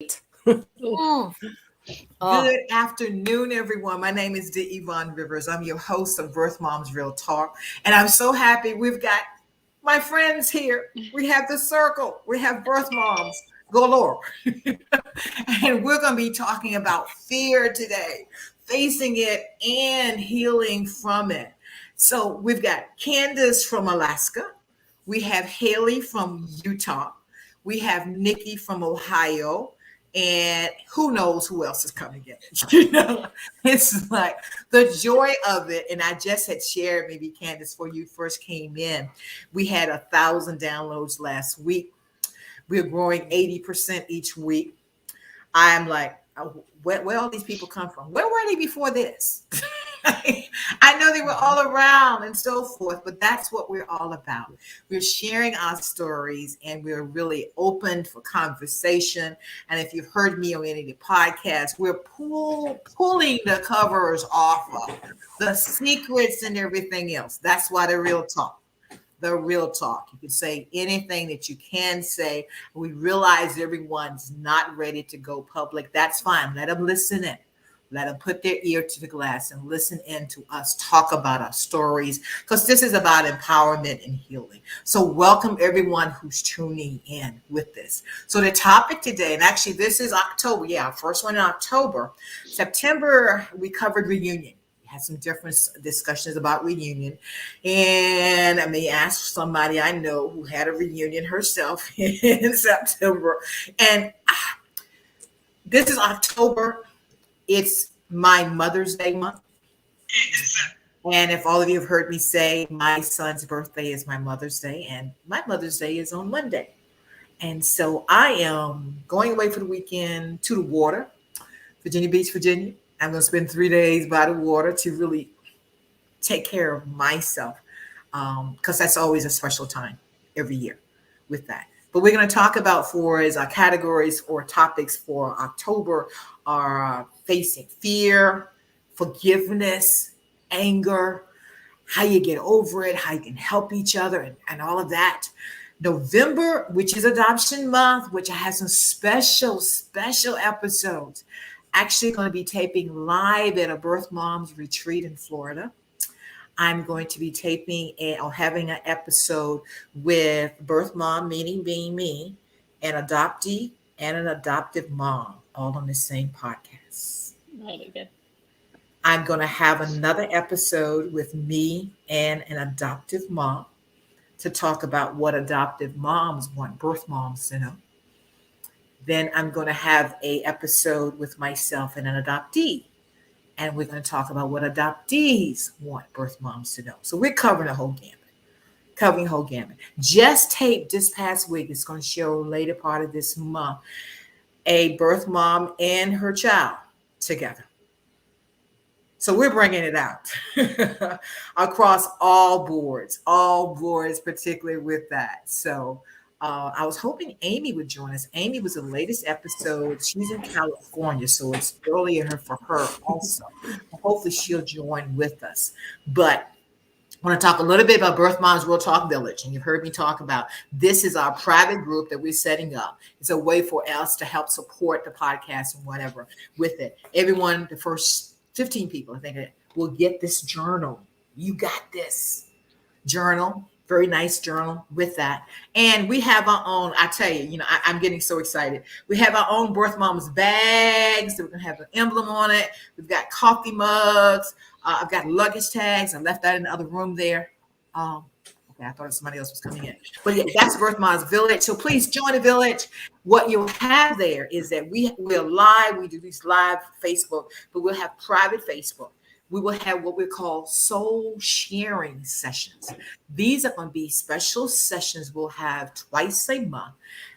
Mm. Oh, Good afternoon, everyone. My name is De Yvonne Rivers. I'm your host of Birth Moms Real Talk. And I'm so happy we've got my friends here. We have the circle, we have Birth Moms galore. And we're going to be talking about fear today, facing it and healing from it. So we've got Candace from Alaska. We have Haley from Utah. We have Nikki from Ohio. And who knows who else is coming in? It's like the joy of it. And I just had shared, maybe Candace, before you first came in, we had 1,000 downloads last week. We're growing 80% each week. I'm like, where all these people come from? Where were they before this? I know they were all around and so forth, but that's what we're all about. We're sharing our stories and we're really open for conversation. And if you've heard me on any of the podcasts, we're pulling the covers off of the secrets and everything else. That's why the real talk. The real talk. You can say anything that you can say. We realize everyone's not ready to go public. That's fine. Let them listen in. Let them put their ear to the glass and listen in to us talk about our stories because this is about empowerment and healing. So, welcome everyone who's tuning in with this. So, the topic today, and actually, this is October. Yeah, our first one in October. September, we covered reunion. Had some different discussions about reunion. And I may ask somebody I know who had a reunion herself in September. And this is October. It's my Mother's Day month. And if all of you have heard me say, my son's birthday is my Mother's Day, and my Mother's Day is on Monday. And so I am going away for the weekend to the water, Virginia Beach, Virginia. I'm going to spend 3 days by the water to really take care of myself because that's always a special time every year with that. But we're going to talk about for as our categories or topics for October are facing fear, forgiveness, anger, how you get over it, how you can help each other, and all of that. November, which is adoption month, which I have some special episodes. Actually, going to be taping live at a Birth Moms retreat in Florida. I'm going to be taping or having an episode with birth mom, meaning being me, an adoptee, and an adoptive mom, all on the same podcast. really good. I'm going to have another episode with me and an adoptive mom to talk about what adoptive moms want birth moms to know. Then I'm going to have a episode with myself and an adoptee. And we're going to talk about what adoptees want birth moms to know. So we're covering the whole gamut. Covering the whole gamut. Just taped this past week. It's going to show later part of this month. A birth mom and her child together. So we're bringing it out across all boards, particularly with that. So I was hoping Amy would join us. Amy was the latest episode. She's in California, so it's earlier for her also. Hopefully she'll join with us. But I want to talk a little bit about Birth Moms Real Talk Village. And you've heard me talk about this is our private group that we're setting up. It's a way for us to help support the podcast and whatever with it. Everyone, the first 15 people, I think, will get this journal. You got this journal. Very nice journal with that. And we have our own, I tell you, I'm getting so excited. We have our own Birth Moms bags. So we're going to have an emblem on it. We've got coffee mugs. I've got luggage tags. I left that in the other room there. Okay, I thought somebody else was coming in. But yeah, that's Birth Moms Village. So please join the village. What you'll have there is that we're live. We do these live Facebook, but we'll have private Facebook. We will have what we call soul sharing sessions. These are going to be special sessions we'll have twice a month.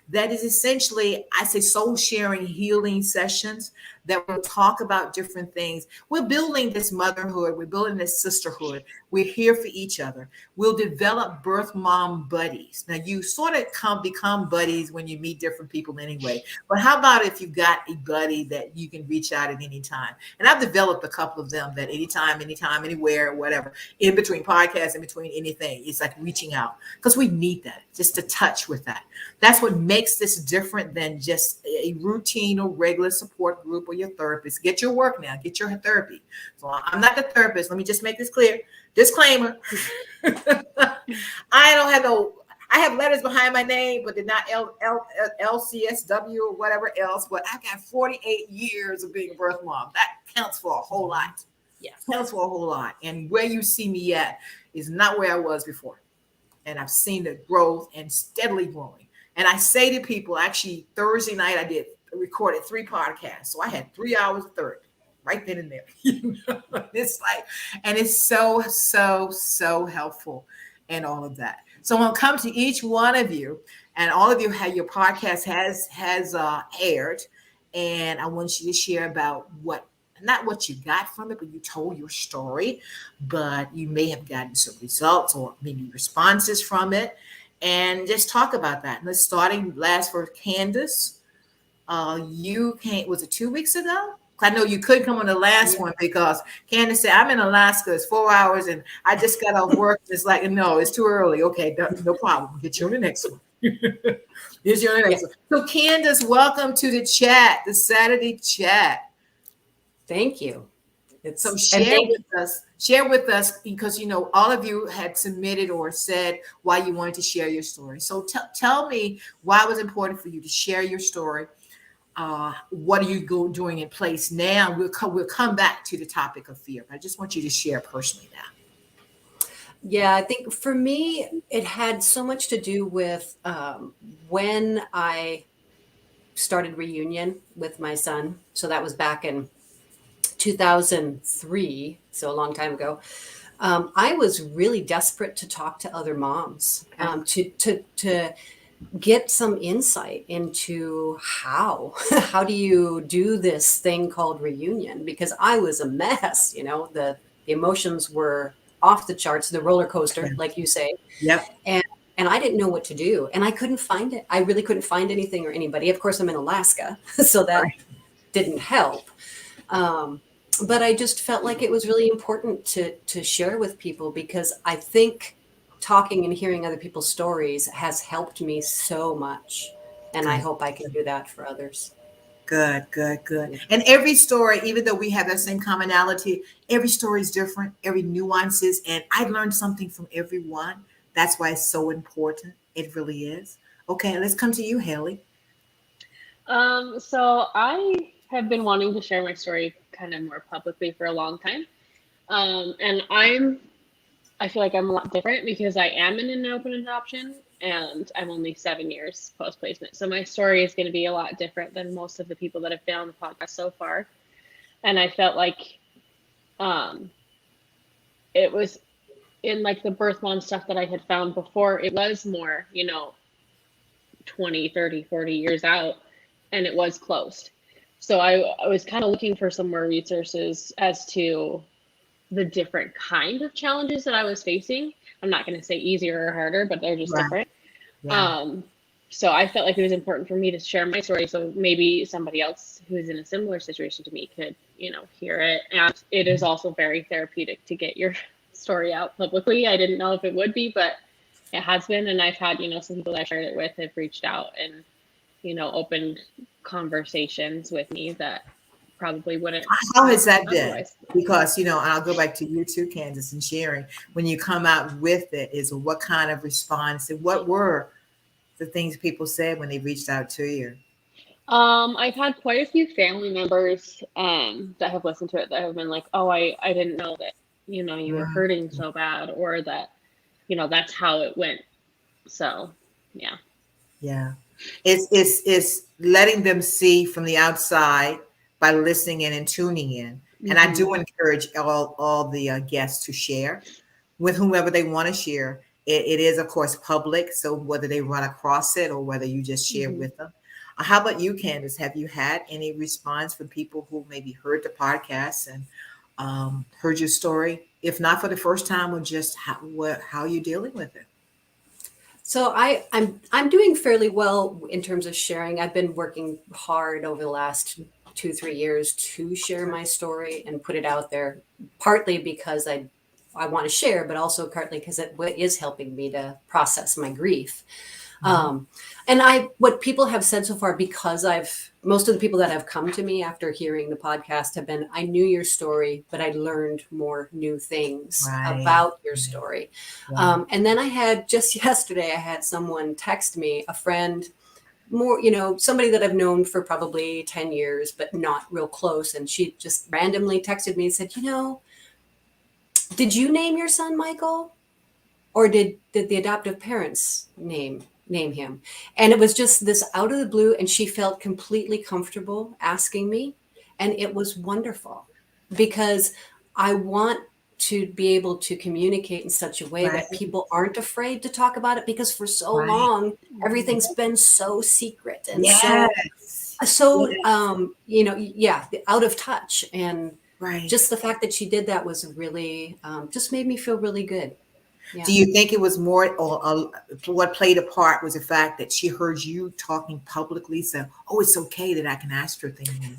That is essentially, I say soul sharing healing sessions. that will talk about different things. We're building this motherhood. We're building this sisterhood. We're here for each other. We'll develop birth mom buddies. Now, you sort of become buddies when you meet different people anyway. But how about if you've got a buddy that you can reach out at any time? And I've developed a couple of them that anytime, anywhere, whatever, in between podcasts, in between anything, it's like reaching out because we need that, just to touch with that. That's what makes this different than just a routine or regular support group or your therapist. Get your work now, get your therapy. So I'm not the therapist. Let me just make this clear. Disclaimer. I have letters behind my name, but they're not LCSW or whatever else. But I've got 48 years of being a birth mom. That counts for a whole lot. Yes. Counts for a whole lot. And where you see me at is not where I was before. And I've seen the growth and steadily growing. And I say to people, actually, Thursday night, I recorded 3 podcasts. So I had 3 hours of therapy right then and there. It's like, and it's so, so, so helpful and all of that. So I'm going to come to each one of you, and all of you have your podcast has aired. And I want you to share about not what you got from it, but you told your story, but you may have gotten some results or maybe responses from it. And just talk about that. Let's starting last for Candace. You came, was it 2 weeks ago? I know you couldn't come on the last one because Candace said, I'm in Alaska, it's 4 hours and I just got off work. It's like, no, it's too early. Okay, no problem. Get you on the next one. Here's your next one. So Candace, welcome to the chat, the Saturday chat. Thank you. So share with us because, all of you had submitted or said why you wanted to share your story. So tell me why it was important for you to share your story. What are you doing in place now? We'll come back to the topic of fear. But I just want you to share personally now. Yeah, I think for me, it had so much to do with when I started Reunion with my son. So that was back in 2003, so a long time ago. I was really desperate to talk to other moms, to get some insight into how do you do this thing called Reunion? Because I was a mess, the emotions were off the charts, the roller coaster, like you say. Yep. And I didn't know what to do, and I couldn't find it. I really couldn't find anything or anybody. Of course, I'm in Alaska, so that didn't help. But I just felt like it was really important to share with people because I think talking and hearing other people's stories has helped me so much. And I hope I can do that for others. Good. And every story, even though we have that same commonality, every story is different, every nuances. And I learned something from everyone. That's why it's so important. It really is. Okay, let's come to you, Haley. So I have been wanting to share my story kind of more publicly for a long time. And I feel like I'm a lot different because I am in an open adoption and I'm only 7 years post-placement. So my story is going to be a lot different than most of the people that have been on the podcast so far. And I felt like it was in like the birth mom stuff that I had found before, it was more, 20, 30, 40 years out, and it was closed. So I was kind of looking for some more resources as to the different kind of challenges that I was facing. I'm not going to say easier or harder, but they're just different. Yeah. So I felt like it was important for me to share my story. So maybe somebody else who is in a similar situation to me could, hear it. And it is also very therapeutic to get your story out publicly. I didn't know if it would be, but it has been. And I've had, some people that I shared it with have reached out and, opened conversations with me that probably wouldn't. How has that been? Because, and I'll go back to you too, Candace, and sharing. When you come out with it, is what kind of response and what were the things people said when they reached out to you? I've had quite a few family members that have listened to it that have been like, oh, I didn't know that, you were hurting so bad, or that, that's how it went. So, yeah. Yeah. It's letting them see from the outside by listening in and tuning in. Mm-hmm. And I do encourage all the guests to share with whomever they want to share. It is, of course, public. So whether they run across it or whether you just share with them. How about you, Candace? Have you had any response from people who maybe heard the podcast and heard your story, if not for the first time, or just how you're dealing with it? So I'm doing fairly well in terms of sharing. I've been working hard over the last 2-3 years to share my story and put it out there, partly because I want to share, but also partly because it is helping me to process my grief. Mhm. And what people have said so far, because most of the people that have come to me after hearing the podcast have been, I knew your story, but I learned more new things Right. about your story. Right. And then just yesterday, I had someone text me, a friend, more, somebody that I've known for probably 10 years, but not real close. And she just randomly texted me and said, did you name your son Michael? Or did the adoptive parents name him? And it was just this out of the blue, and she felt completely comfortable asking me, and it was wonderful because I want to be able to communicate in such a way Right. that people aren't afraid to talk about it, because for so Right. long everything's been so secret and Yes. so Yes. out of touch. And Right. just the fact that she did that was really just made me feel really good. Yeah. Do you think it was more, or what played a part was the fact that she heard you talking publicly? So, oh, it's okay that I can ask her things.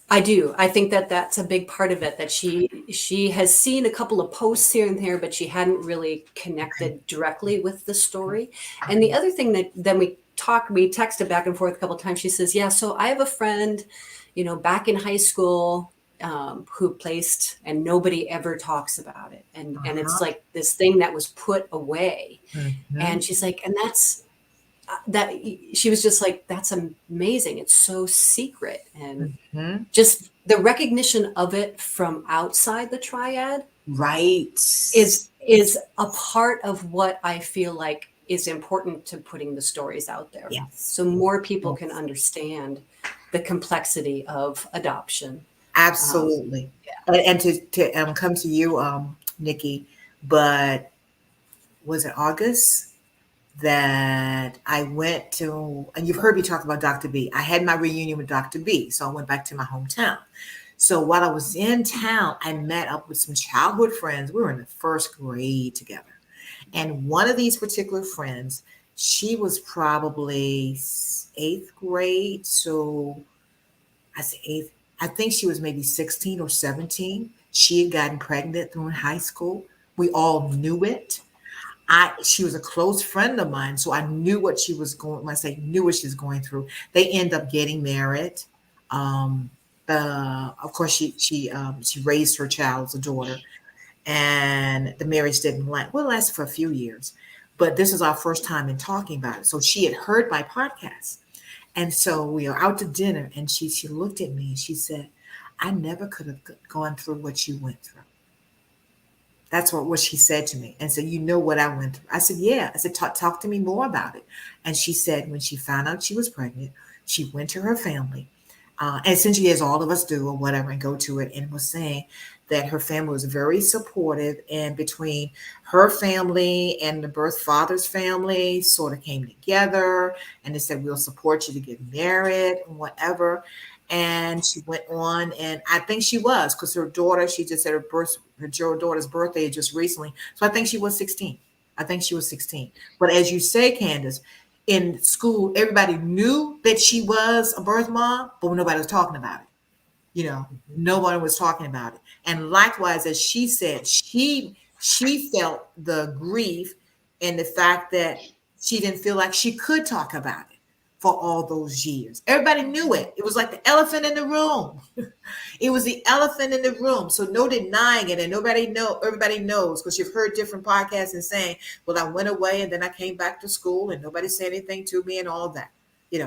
I do. I think that that's a big part of it, that she has seen a couple of posts here and there, but she hadn't really connected directly with the story. And the other thing that then we texted back and forth a couple of times. She says, yeah, so I have a friend, back in high school, who placed, and nobody ever talks about it. And it's Uh-huh. like this thing that was put away. Mhm. And she's like, and that she was just like, that's amazing. It's so secret. And Mhm. just the recognition of it from outside the triad Right. is a part of what I feel like is important to putting the stories out there, Yes. so more people Yes. can understand the complexity of adoption. Absolutely. Yeah. And to come to you, Nikki, but was it August that I went to, and you've heard me talk about Dr. B. I had my reunion with Dr. B, so I went back to my hometown. So while I was in town, I met up with some childhood friends. We were in the first grade together. And one of these particular friends, she was probably eighth grade. So I say eighth, I think she was maybe 16 or 17. She had gotten pregnant during high school. We all knew it. She was a close friend of mine, so I knew what she was going. When I say knew what she was going through, they end up getting married. Um, of course, she raised her child as a daughter, and the marriage didn't last. Well, it lasted for a few years, but this is our first time in talking about it. So she had heard my podcast, and so we are out to dinner, and she looked at me and she said, "I never could have gone through what you went through." That's what she said to me. And so, you know what I went through? I said, yeah. I said, talk to me more about it. And she said, when she found out she was pregnant, she went to her family, and essentially, as all of us do, or whatever, and go to it, and was saying that her family was very supportive, and between her family and the birth father's family sort of came together, and they said, we'll support you to get married and whatever. And she went on, and I think she was, because her daughter, she just said her daughter's birthday just recently. So I think she was 16. I think she was 16. But as you say, Candace, in school, everybody knew that she was a birth mom, but nobody was talking about it. Nobody was talking about it. And likewise, as she said, she felt the grief and the fact that she didn't feel like she could talk about it for all those years. Everybody knew it. It was like the elephant in the room. It was the elephant in the room. So no denying it. And everybody knows, because you've heard different podcasts and saying, well, I went away and then I came back to school and nobody said anything to me and all that.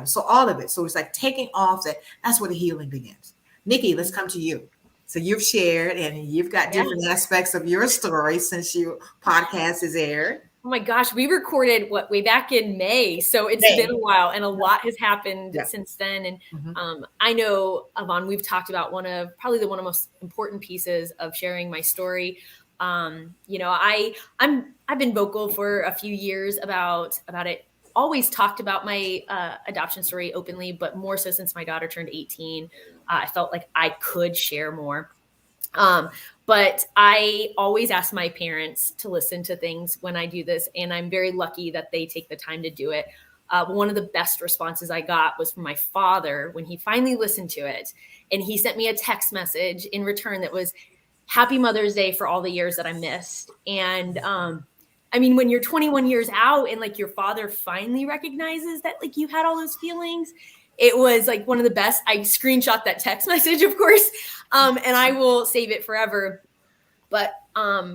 So all of it. So it's like taking off that. That's where the healing begins. Nikki, let's come to you. So you've shared and you've got different aspects of your story since your podcast is aired. Oh my gosh, we recorded way back in May. So it's been a while and a lot has happened since then. And I know, Yvonne, we've talked about one of the most important pieces of sharing my story. I've been vocal for a few years about it always talked about my adoption story openly, but more so since my daughter turned 18, I felt like I could share more. But I always ask my parents to listen to things when I do this, and I'm very lucky that they take the time to do it. One of the best responses I got was from my father when he finally listened to it, and he sent me a text message in return that was, "Happy Mother's Day for all the years that I missed." And I mean, when you're 21 years out and like your father finally recognizes that like you had all those feelings, it was like one of the best. I screenshot that text message, of course, and I will save it forever. But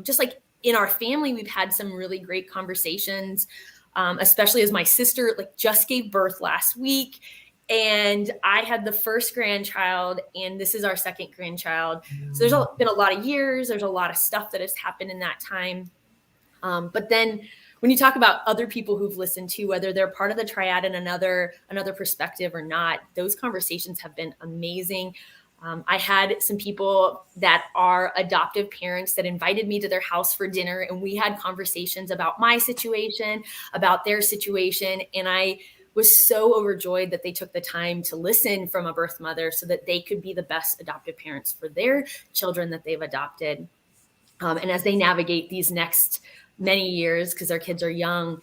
just like in our family, we've had some really great conversations, especially as my sister like just gave birth last week. And I had the first grandchild, and this is our second grandchild. So there's been a lot of years. There's a lot of stuff that has happened in that time. But then when you talk about other people who've listened to, whether they're part of the triad in another perspective or not, those conversations have been amazing. I had some people that are adoptive parents that invited me to their house for dinner, and we had conversations about my situation, about their situation. And I was so overjoyed that they took the time to listen from a birth mother so that they could be the best adoptive parents for their children that they've adopted. And as they navigate these next many years, because their kids are young,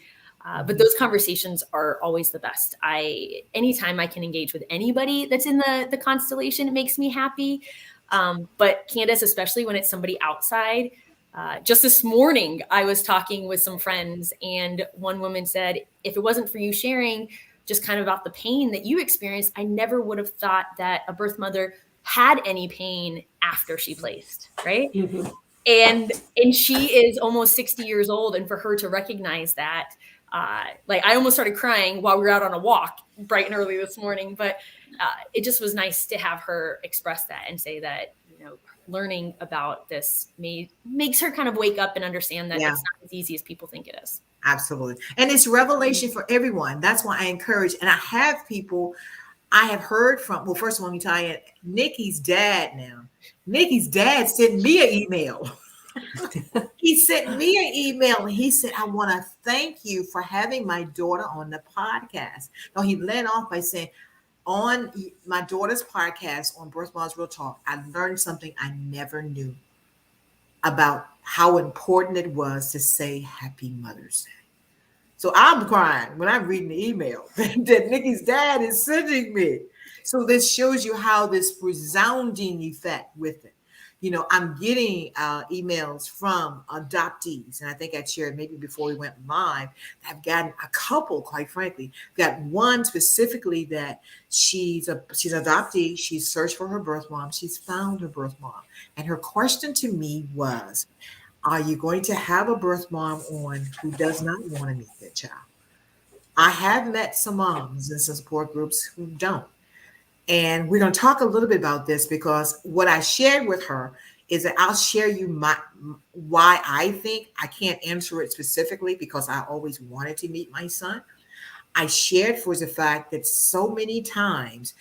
but those conversations are always the best. Anytime I can engage with anybody that's in the constellation, it makes me happy. But Candace, especially when it's somebody outside. Just this morning, I was talking with some friends, and one woman said, if it wasn't for you sharing just kind of about the pain that you experienced, I never would have thought that a birth mother had any pain after she placed, right? Mm-hmm. And she is almost 60 years old. And for her to recognize that, like I almost started crying while we were out on a walk bright and early this morning, but it just was nice to have her express that and say that, you know, learning about this makes her kind of wake up and understand that it's not as easy as people think it is. Absolutely. And it's revelation for everyone. That's why I encourage, and I have people I have heard from, well, first of all, let me tell you, Nikki's dad sent me an email. He sent me an email and he said, I want to thank you for having my daughter on the podcast. No, he led off by saying, on my daughter's podcast on Birth Moms Real Talk, I learned something I never knew about how important it was to say Happy Mother's Day. So I'm crying when I'm reading the email that Nikki's dad is sending me. So this shows you how this resounding effect with it. You know, I'm getting emails from adoptees, and I think I shared maybe before we went live, I've gotten a couple, quite frankly. Got one specifically that she's an adoptee. She's searched for her birth mom. She's found her birth mom. And her question to me was, are you going to have a birth mom on who does not want to meet their child? I have met some moms in some support groups who don't. And we're going to talk a little bit about this because what I shared with her is that I'll share you why I think I can't answer it specifically because I always wanted to meet my son. I shared for the fact that so many times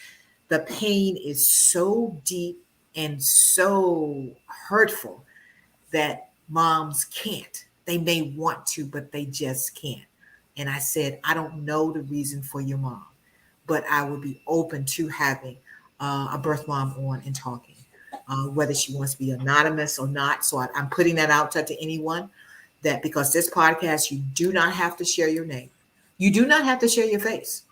the pain is so deep and so hurtful that moms can't. They may want to, but they just can't. And I said, I don't know the reason for your mom, but I would be open to having a birth mom on and talking, whether she wants to be anonymous or not. So I'm putting that out to anyone that because this podcast, you do not have to share your name. You do not have to share your face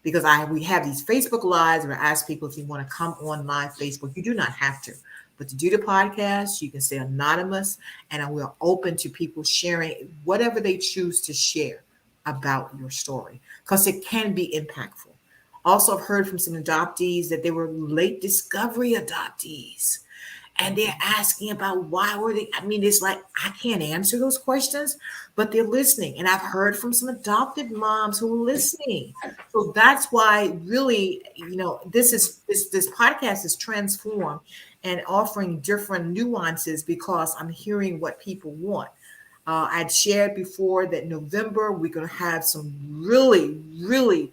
because we have these Facebook Lives where I ask people if you want to come on live Facebook. You do not have to. But to do the podcast, you can stay anonymous, and we're open to people sharing whatever they choose to share about your story because it can be impactful. Also, I've heard from some adoptees that they were late discovery adoptees, and they're asking about why were they? I mean, it's like I can't answer those questions, but they're listening. And I've heard from some adopted moms who are listening. So that's why, really, you know, this podcast is transformed and offering different nuances because I'm hearing what people want. I'd shared before that November, we're going to have some really, really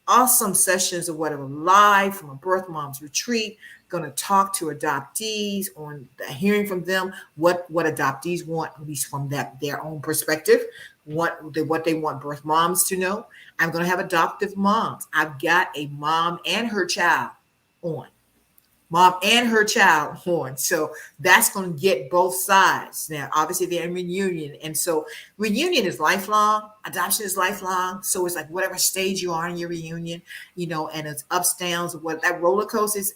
awesome sessions of whatever live from a birth moms retreat. Going to talk to adoptees on hearing from them what adoptees want, at least from their own perspective, what they want birth moms to know. I'm going to have adoptive moms. I've got a mom and her child on. So that's going to get both sides. Now, obviously, they're in reunion. And so reunion is lifelong. Adoption is lifelong. So it's like whatever stage you are in your reunion, and it's ups, downs, what that roller coaster is.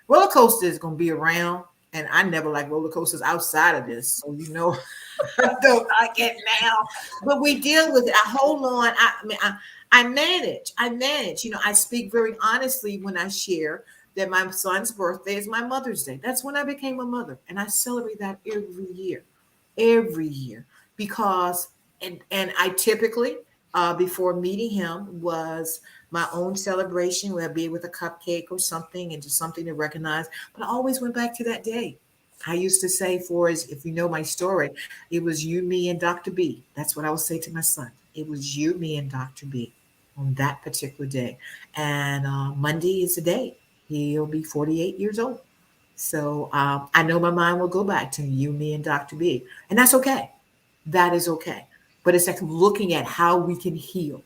Roller coaster is going to be around. And I never like roller coasters outside of this. So, I don't like it now. But we deal with it. I hold on. I manage. I speak very honestly when I share that my son's birthday is my Mother's Day. That's when I became a mother. And I celebrate that every year, because, and I typically, before meeting him, was my own celebration, where I'd be with a cupcake or something and just something to recognize. But I always went back to that day. I used to say, if you know my story, it was you, me, and Dr. B. That's what I would say to my son. It was you, me, and Dr. B on that particular day. And Monday is the day. He'll be 48 years old. So I know my mind will go back to you, me, and Dr. B. And that's okay. That is okay. But it's like looking at how we can heal.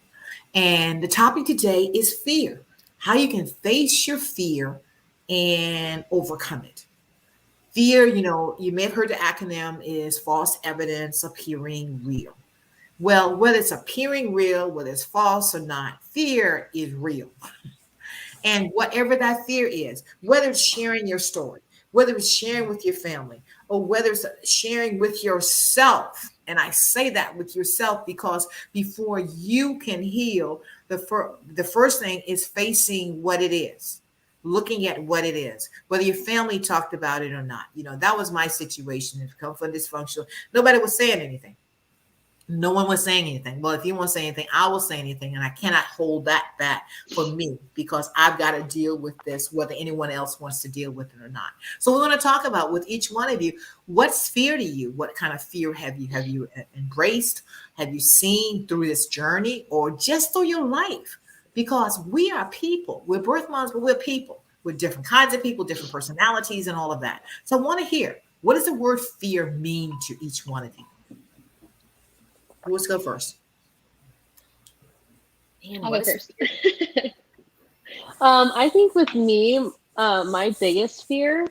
And the topic today is fear. How you can face your fear and overcome it. Fear, you may have heard the acronym is false evidence appearing real. Well, whether it's appearing real, whether it's false or not, fear is real. And whatever that fear is, whether it's sharing your story, whether it's sharing with your family, or whether it's sharing with yourself. And I say that with yourself because before you can heal, the first thing is facing what it is, looking at what it is, whether your family talked about it or not. That was my situation. If you come from dysfunctional, nobody was saying anything. No one was saying anything. Well, if you want to say anything, I will say anything. And I cannot hold that back for me because I've got to deal with this, whether anyone else wants to deal with it or not. So we're going to talk about with each one of you, what's fear to you? What kind of fear have you embraced? Have you seen through this journey or just through your life? Because we are people. We're birth moms, but we're people. We're different kinds of people, different personalities and all of that. So I want to hear, what does the word fear mean to each one of you? Let's go first. I'll go first. I think with me, my biggest fear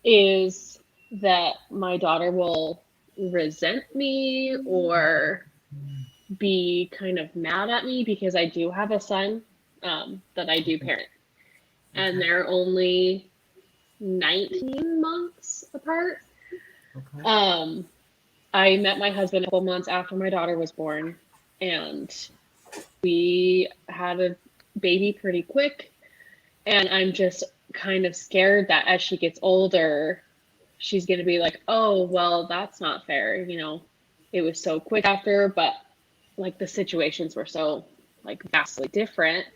is that my daughter will resent me or be kind of mad at me because I do have a son that I do parent. And they're only 19 months apart. Okay. I met my husband a couple months after my daughter was born, and we had a baby pretty quick. And I'm just kind of scared that as she gets older, she's going to be like, oh, well, that's not fair. It was so quick after, but like the situations were so like vastly different.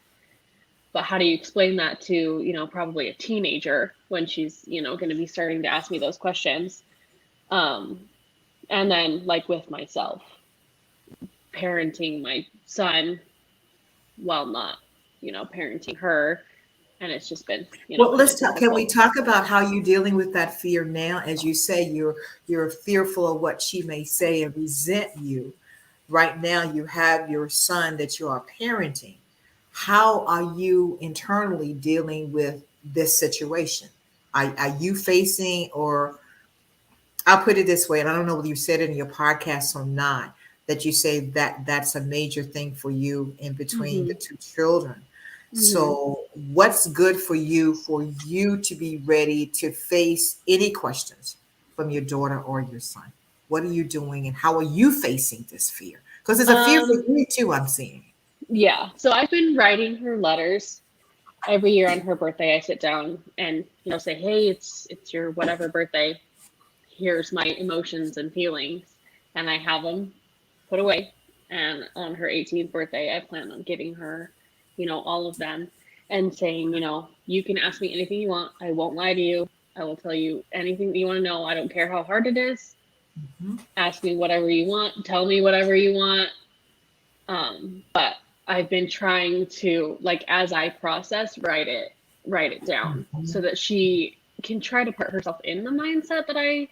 But how do you explain that to, probably a teenager when she's, going to be starting to ask me those questions? And then like with myself, parenting my son while not, parenting her. And it's just been, well, let's talk. Can we talk about how you're dealing with that fear now? As you say, you're fearful of what she may say and resent you. Right now, you have your son that you are parenting. How are you internally dealing with this situation? Are you facing, or I'll put it this way, and I don't know whether you said it in your podcast or not, that you say that that's a major thing for you in between the two children. Mm-hmm. So what's good for you to be ready to face any questions from your daughter or your son? What are you doing and how are you facing this fear? Because it's a fear for you too, I'm seeing. Yeah. So I've been writing her letters every year on her birthday. I sit down and, say, hey, it's your whatever birthday. Here's my emotions and feelings. And I have them put away. And on her 18th birthday, I plan on giving her, all of them and saying, you can ask me anything you want. I won't lie to you. I will tell you anything that you want to know. I don't care how hard it is. Mm-hmm. Ask me whatever you want. Tell me whatever you want. But I've been trying to, like, as I process, write it down so that she can try to put herself in the mindset that I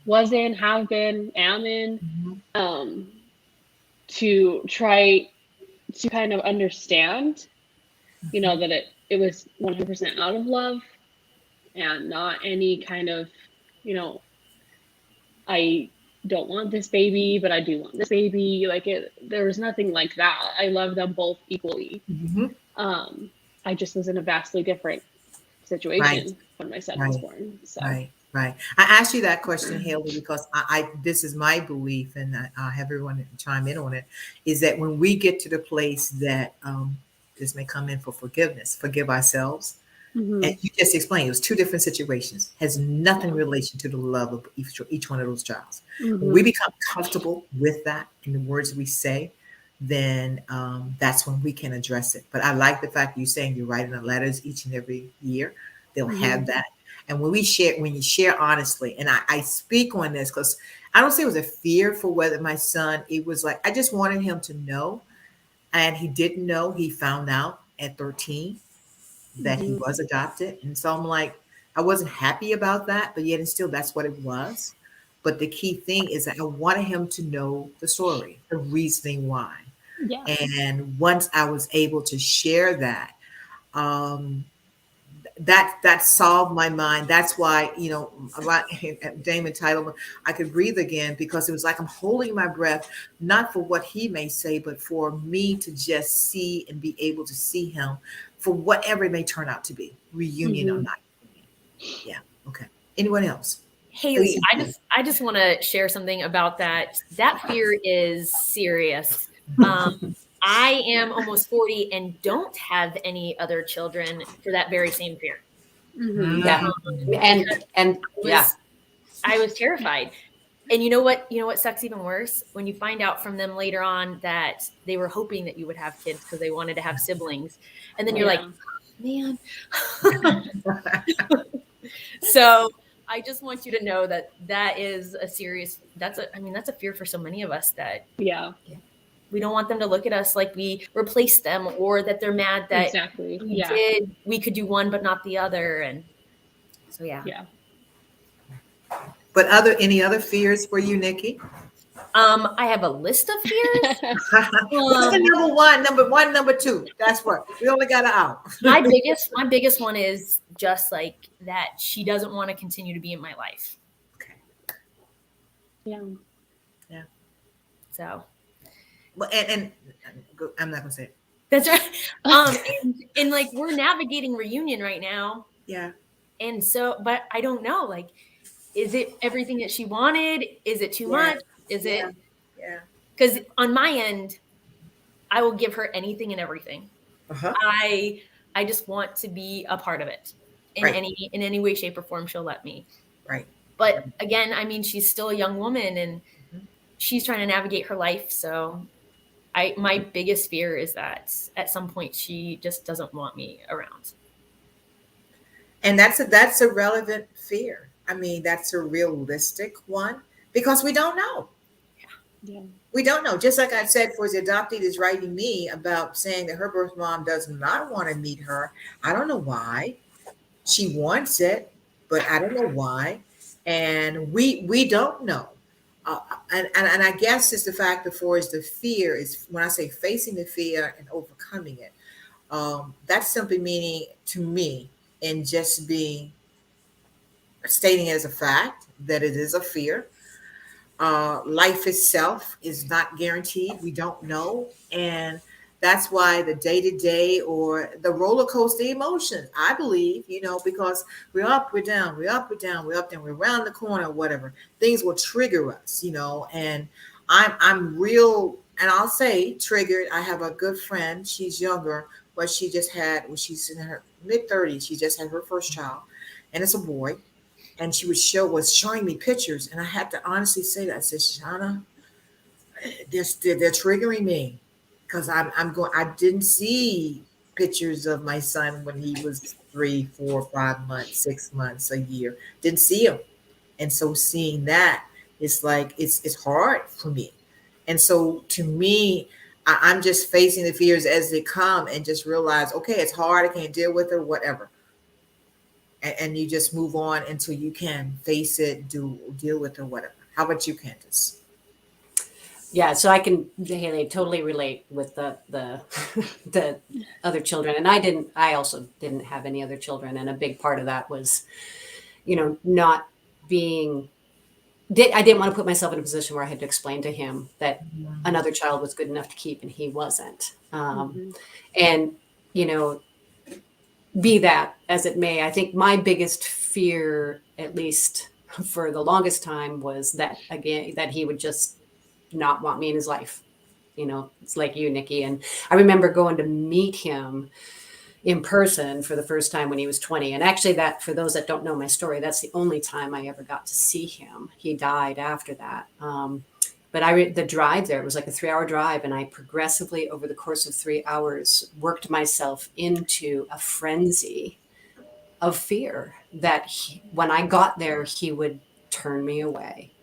was in, have been, am in, to try to kind of understand, that it was 100% out of love and not any kind of, I don't want this baby, but I do want this baby. Like, there was nothing like that. I love them both equally. I just was in a vastly different situation when my son was born. So. Right. I asked you that question, Haley, because I this is my belief, and I'll have everyone chime in on it, is that when we get to the place that this may come in for forgiveness, forgive ourselves. And you just explained it was two different situations, has nothing in relation to the love of each one of those childs. When we become comfortable with that in the words we say, then that's when we can address it. But I like the fact that you're saying you're writing the letters each and every year. They'll have that. And when you share honestly, and I speak on this because I don't say it was a fear for whether my son, it was like, I just wanted him to know. And he didn't know. He found out at 13 that he was adopted. And so I'm like, I wasn't happy about that, but yet and still that's what it was. But the key thing is that I wanted him to know the story, the reasoning why. Yeah. And once I was able to share that, that solved my mind. That's why, a lot, Damon title, I could breathe again, because it was like I'm holding my breath, not for what he may say, but for me to just see and be able to see him for whatever it may turn out to be, reunion or not. Yeah. Okay. Anyone else? Haley, I just want to share something about that. That fear is serious. I am almost 40 and don't have any other children for that very same fear. Yeah. I was terrified. And you know what sucks even worse? When you find out from them later on that they were hoping that you would have kids because they wanted to have siblings. And then you're like, man. So I just want you to know that is a serious, that's a fear for so many of us that we don't want them to look at us like we replaced them, or that they're mad that we could do one but not the other. And so But any other fears for you, Nikki? I have a list of fears. What's the number one, number two? That's what we only got an hour. my biggest one is just like that she doesn't want to continue to be in my life. Okay. Yeah. So. Well, and I'm not gonna say it. That's right. And like we're navigating reunion right now. Yeah. And so, but I don't know. Like, is it everything that she wanted? Is it too much? Is it? Yeah. Because on my end, I will give her anything and everything. I just want to be a part of it in any way, shape, or form she'll let me. Right. But again, I mean, she's still a young woman and she's trying to navigate her life. So my biggest fear is that at some point she just doesn't want me around. And that's a relevant fear. I mean, that's a realistic one, because we don't know. Yeah. We don't know. Just like I said, for the adoptee that's writing me about saying that her birth mom does not want to meet her. I don't know why. She wants it, but I don't know why. And we don't know. And I guess it's the fact before is the fear is, when I say facing the fear and overcoming it, that's simply meaning to me, and just stating it as a fact that it is a fear. Life itself is not guaranteed. We don't know. And that's why the day-to-day or the roller coaster emotion, I believe, because we're up, we're down, we're up, we're down, we're up, down, we're around the corner, whatever. Things will trigger us, and I'm real, and I'll say triggered. I have a good friend. She's younger, but she's in her mid-30s. She just had her first child, and it's a boy. And she was showing me pictures, and I had to honestly say that. I said, Shauna, they're triggering me, because I didn't see pictures of my son when he was 3, 4, 5 months, 6 months, a year. Didn't see him, and so seeing that, it's like it's hard for me. And so to me, I'm just facing the fears as they come and just realize, okay, it's hard. I can't deal with it, whatever. And you just move on until you can face it, deal with it, whatever. How about you, Candace? Yeah, so I can, Haley, totally relate with the the other children, and I also didn't have any other children, and a big part of that was, not being. I didn't want to put myself in a position where I had to explain to him that another child was good enough to keep and he wasn't. And be that as it may, I think my biggest fear, at least for the longest time, was that he would just not want me in his life. It's like you, Nikki. And I remember going to meet him in person for the first time when he was 20. And actually, that, for those that don't know my story, that's the only time I ever got to see him. He died after that. But the drive there, it was like a 3-hour drive. And I progressively, over the course of 3 hours, worked myself into a frenzy of fear that when I got there, he would turn me away.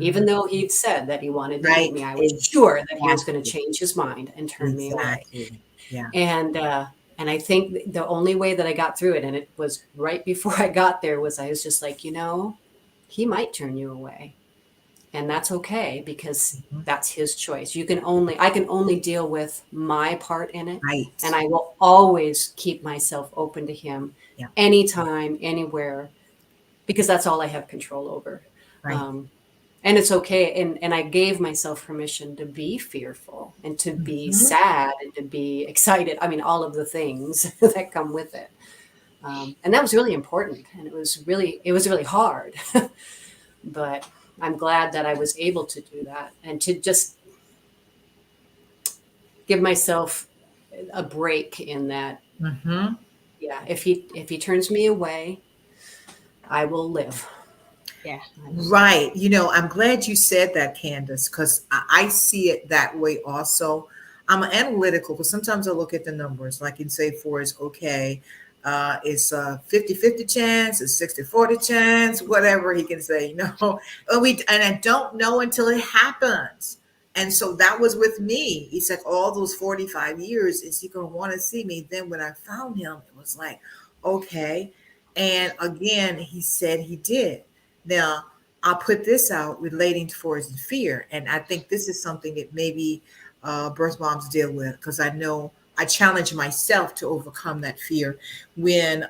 Even though he'd said that he wanted to meet me, I was sure that he was going to change his mind and turn me away. Yeah. And I think the only way that I got through it, and it was right before I got there, was I was just like, he might turn you away. And that's okay, because that's his choice. I can only deal with my part in it. Right. And I will always keep myself open to him anytime, anywhere, because that's all I have control over. Right. And it's okay. And I gave myself permission to be fearful and to be sad and to be excited. I mean, all of the things that come with it. And that was really important. And it was really hard. But I'm glad that I was able to do that and to just give myself a break in that. Yeah. If he turns me away, I will live. Yeah. Right. I'm glad you said that, Candace, because I see it that way also. I'm analytical, but sometimes I look at the numbers, like in say for is okay. It's a 50-50 chance, it's 60-40 chance, whatever he can say, and I don't know until it happens. And so that was with me. He said, all those 45 years, is he going to want to see me? Then when I found him, it was like, okay. And again, he said he did. Now, I'll put this out relating towards the fear. And I think this is something that maybe birth moms deal with, because I know I challenge myself to overcome that fear when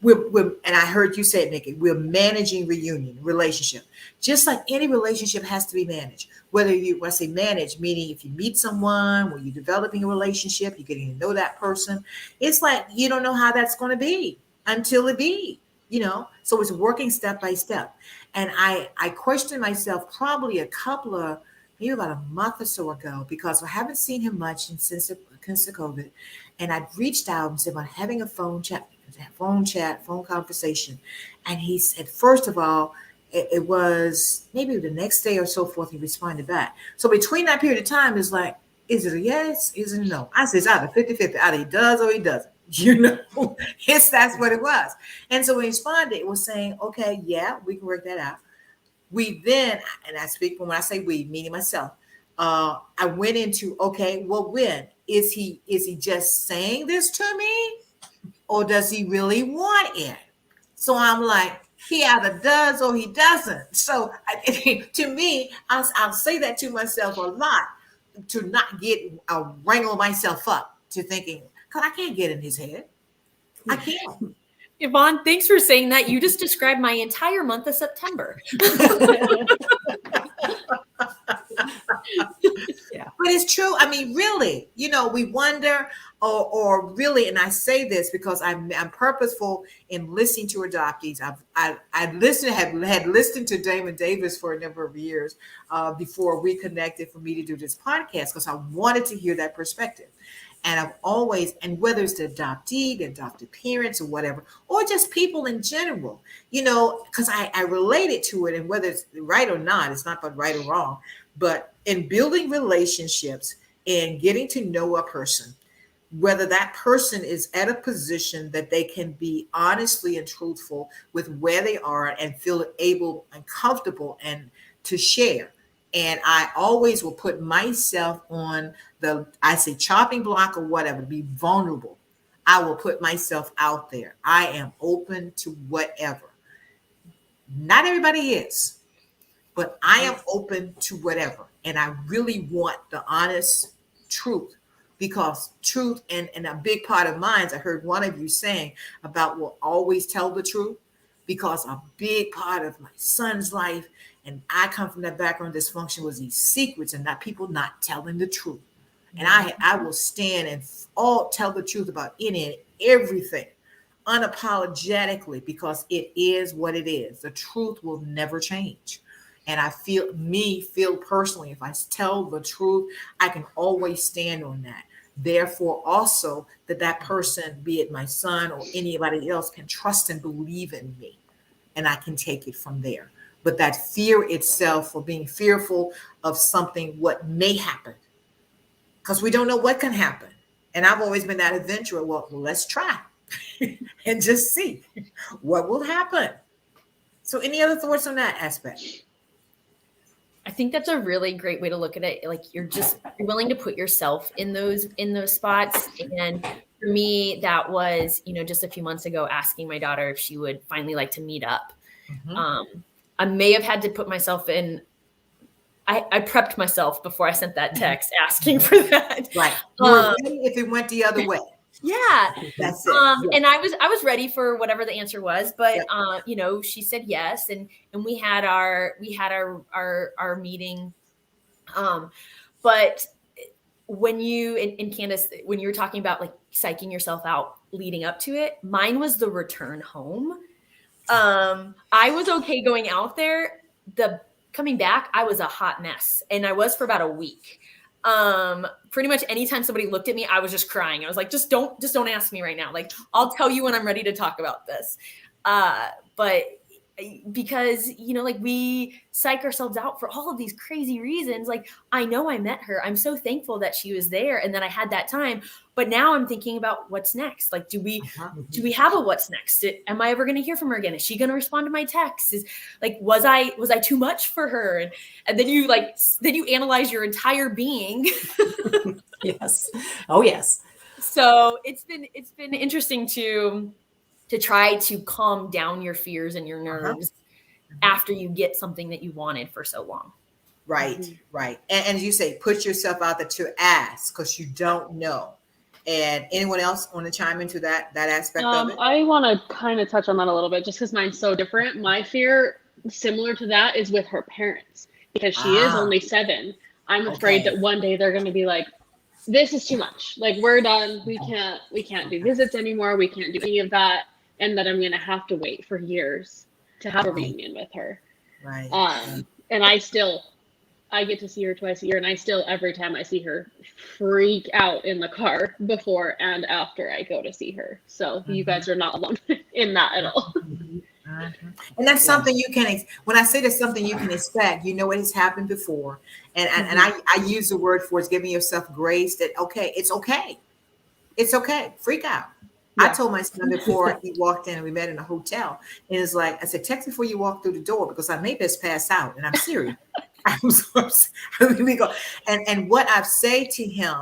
we're and I heard you say it, Nikki, we're managing relationship. Just like any relationship has to be managed. When I say manage, meaning if you meet someone, when you're developing a relationship, you're getting to know that person, it's like you don't know how that's going to be until it be. So it's working step by step. And I questioned myself probably maybe about a month or so ago, because I haven't seen him much since the COVID. And I'd reached out and said, I'm having a phone conversation. And he said, first of all, it was maybe the next day or so forth, he responded back. So between that period of time, it's like, is it a yes? Is it a no? I said, it's either 50-50, either he does or he doesn't. That's what it was. And so when he responded, it was saying, okay, yeah, we can work that out. We then, and I speak when I say we, meaning myself, I went into, okay, well, when is he just saying this to me, or does he really want it? So I'm like, he either does or he doesn't. So to me, I'll say that to myself a lot, to not wrangle myself up to thinking, because I can't get in his head. I can't. Yvonne, thanks for saying that. You just described my entire month of September. Yeah. But it's true. I mean, really, we wonder, or really, and I say this because I'm purposeful in listening to adoptees. had listened to Damon Davis for a number of years before we connected for me to do this podcast, because I wanted to hear that perspective. And I've always, and whether it's the adoptee, the adopted parents, or whatever, or just people in general, because I related to it, and whether it's right or not, it's not about right or wrong, but in building relationships and getting to know a person, whether that person is at a position that they can be honestly and truthful with where they are and feel able and comfortable and to share. And I always will put myself on I say chopping block or whatever, to be vulnerable. I will put myself out there. I am open to whatever. Not everybody is, but I am open to whatever. And I really want the honest truth, because truth, and a big part of mine, I heard one of you saying about will always tell the truth, because a big part of my son's life, and I come from that background dysfunction, was these secrets and not people not telling the truth. And I will stand and all tell the truth about any and everything unapologetically, because it is what it is. The truth will never change. And I feel personally, if I tell the truth, I can always stand on that. Therefore, also that person, be it my son or anybody else, can trust and believe in me, and I can take it from there. But that fear itself, or being fearful of something, what may happen, because we don't know what can happen. And I've always been that adventurer. Well, let's try and just see what will happen. So any other thoughts on that aspect? I think that's a really great way to look at it. Like, you're willing to put yourself in those spots. And for me, that was, just a few months ago, asking my daughter if she would finally like to meet up. Mm-hmm. I may have had to put myself in. I prepped myself before I sent that text asking for that. Right. If it went the other way. Yeah. That's it. Yeah. And I was ready for whatever the answer was, but she said yes, and we had our meeting. But when you and Candace, when you were talking about like psyching yourself out leading up to it, mine was the return home. I was okay going out there. The coming back, I was a hot mess, and I was for about a week. Pretty much anytime somebody looked at me, I was just crying. I was like, just don't ask me right now. Like, I'll tell you when I'm ready to talk about this. But because, like, we psych ourselves out for all of these crazy reasons. Like, I know I met her. I'm so thankful that she was there and that I had that time. But now I'm thinking about what's next. Like, do we have a what's next? Am I ever going to hear from her again? Is she going to respond to my texts? Was I too much for her? And then you analyze your entire being. Yes. Oh, yes. So it's been interesting to try to calm down your fears and your nerves after you get something that you wanted for so long. Right, right. And as you say, put yourself out there to ask, because you don't know. And anyone else want to chime into that aspect of it? I want to kind of touch on that a little bit, just because mine's so different. My fear, similar to that, is with her parents, because she is only 7. I'm afraid that one day they're going to be like, this is too much. Like, we're done. We can't do visits anymore. We can't do any of that. And that I'm going to have to wait for years to have a reunion with her. Right. And I get to see her twice a year, and I still, every time I see her, freak out in the car before and after I go to see her. So you guys are not alone in that at all. And that's something you can, when I say there's something you can expect, it has happened before. And I use the word for it's giving yourself grace that, it's okay. It's okay. Freak out. Yeah. I told my son before he walked in, and we met in a hotel, and it's like, I said, text before you walk through the door, because I may just pass out, and I'm serious. I'm so upset. And what I've said to him,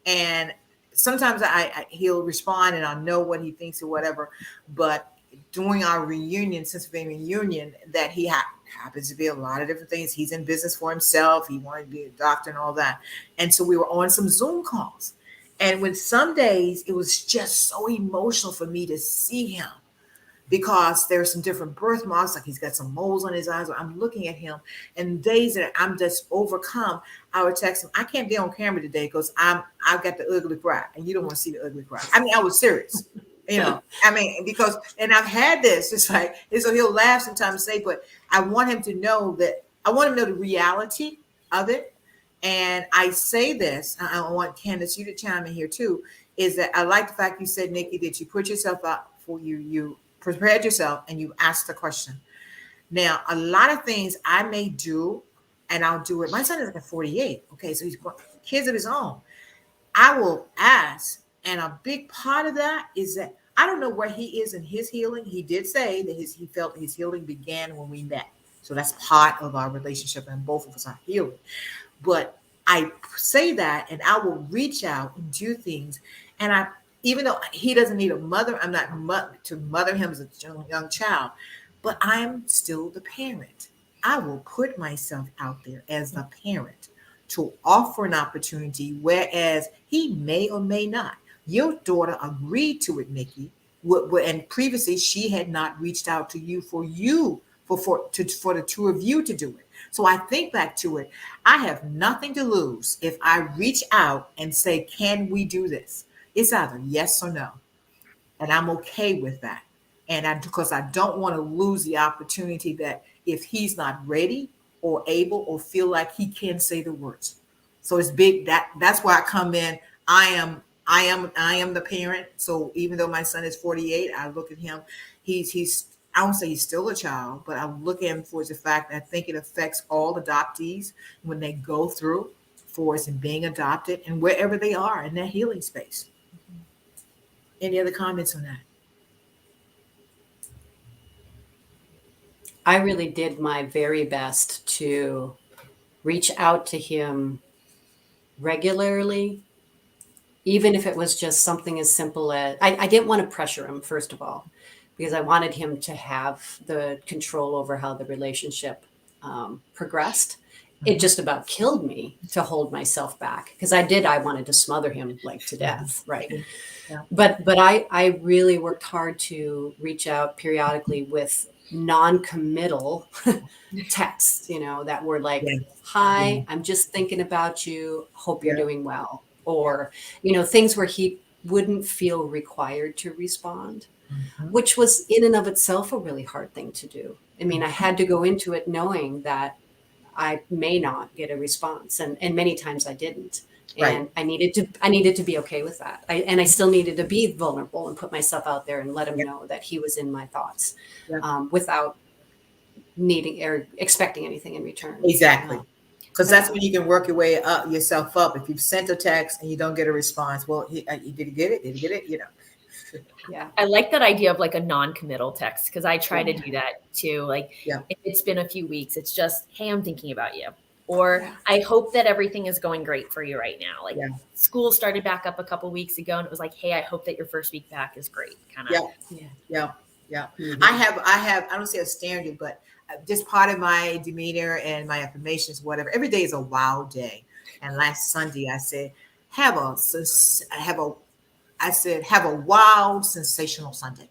and sometimes he'll respond and I'll know what he thinks or whatever, but during our reunion, Pennsylvania reunion, that he happens to be a lot of different things. He's in business for himself. He wanted to be a doctor and all that. And so we were on some Zoom calls. And when some days it was just so emotional for me to see him, because there's some different birthmarks, like he's got some moles on his eyes. I'm looking at him, and days that I'm just overcome, I would text him, I can't be on camera today because I've got the ugly cry, and you don't want to see the ugly cry. I mean, I was serious, because, and I've had this, it's like, and so he'll laugh sometimes and say, but I want him to know the reality of it. And I say this, I want Candace, you to chime in here too, is that I like the fact you said, Nikki, that you put yourself out for you prepared yourself and you asked the question. Now, a lot of things I may do, and I'll do it. My son is like 48. Okay, so he's got kids of his own. I will ask, and a big part of that is that I don't know where he is in his healing. He did say that he felt his healing began when we met. So that's part of our relationship, and both of us are healing. But I say that, and I will reach out and do things. And even though he doesn't need a mother, I'm not to mother him as a young child, but I'm still the parent. I will put myself out there as the parent to offer an opportunity, whereas he may or may not. Your daughter agreed to it, Nikki, and previously she had not reached out to you for the two of you to do it. So I think back to it. I have nothing to lose if I reach out and say, can we do this? It's either yes or no. And I'm okay with that. And because I don't want to lose the opportunity that if he's not ready or able or feel like he can say the words. So it's big. That's why I come in. I am the parent. So even though my son is 48, I look at him. He's I don't say he's still a child, but I'm looking for the fact that I think it affects all adoptees when they go through force and being adopted and wherever they are in that healing space. Any other comments on that? I really did my very best to reach out to him regularly, even if it was just something as simple as I didn't want to pressure him, first of all, because I wanted him to have the control over how the relationship progressed. It just about killed me to hold myself back, because I wanted to smother him like to death, right? Yeah. But I really worked hard to reach out periodically with non-committal texts, that were like, Yeah. hi, I'm just thinking about you, hope you're doing well. Or, things where he wouldn't feel required to respond, which was in and of itself a really hard thing to do. I mean, I had to go into it knowing that I may not get a response, and many times I didn't. And I needed to be okay with that. I still needed to be vulnerable and put myself out there and let him know that he was in my thoughts, without needing or expecting anything in return. Exactly. Because that's when you can work your way up yourself up. If you've sent a text and you don't get a response, well, did he get it? Did he get it? Yeah. I like that idea of like a non-committal text, because I try to do that too. Like if it's been a few weeks, it's just, hey, I'm thinking about you. Or I hope that everything is going great for you right now. Like school started back up a couple weeks ago, and it was like, hey, I hope that your first week back is great. Kind of. Yeah. Mm-hmm. I don't say a standard, but just part of my demeanor and my affirmations, whatever. Every day is a wow day. And last Sunday I said, have a wild, sensational Sunday.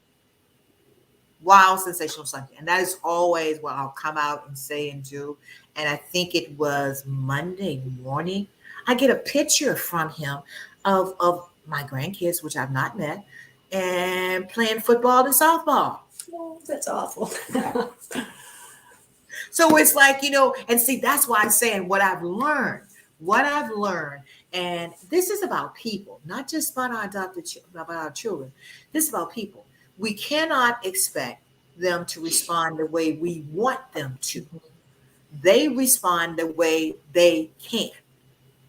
Wild, sensational Sunday. And that is always what I'll come out and say and do. And I think it was Monday morning, I get a picture from him of my grandkids, which I've not met, and playing football and softball. Oh, that's awful. So it's like, and see, that's why I'm saying what I've learned, and this is about people, not just about our adopted about our children. This is about people. We cannot expect them to respond the way we want them to. They respond the way they can,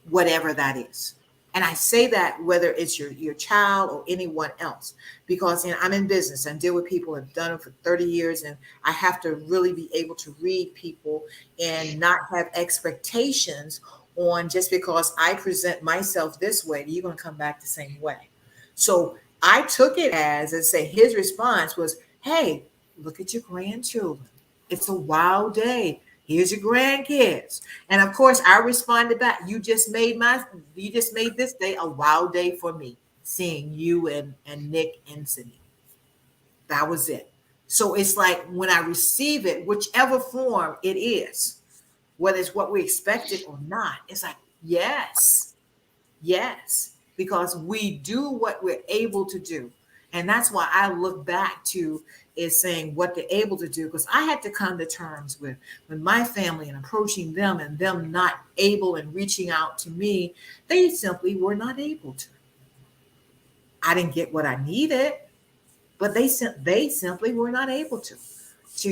whatever that is. And I say that whether it's your child or anyone else, because I'm in business and deal with people and have done it for 30 years. And I have to really be able to read people and not have expectations on just because I present myself this way, you're going to come back the same way. So I took it as and say his response was, hey, look at your grandchildren. It's a wild day. Here's your grandkids. And of course, I responded back, you just made this day a wild day for me, seeing you and Nick and Sydney. That was it. So it's like when I receive it, whichever form it is, whether it's what we expected or not, it's like, yes, because we do what we're able to do. And that's why I look back to is saying what they're able to do, because I had to come to terms with my family and approaching them and them not able and reaching out to me. They simply were not able to. I didn't get what I needed, but they simply were not able to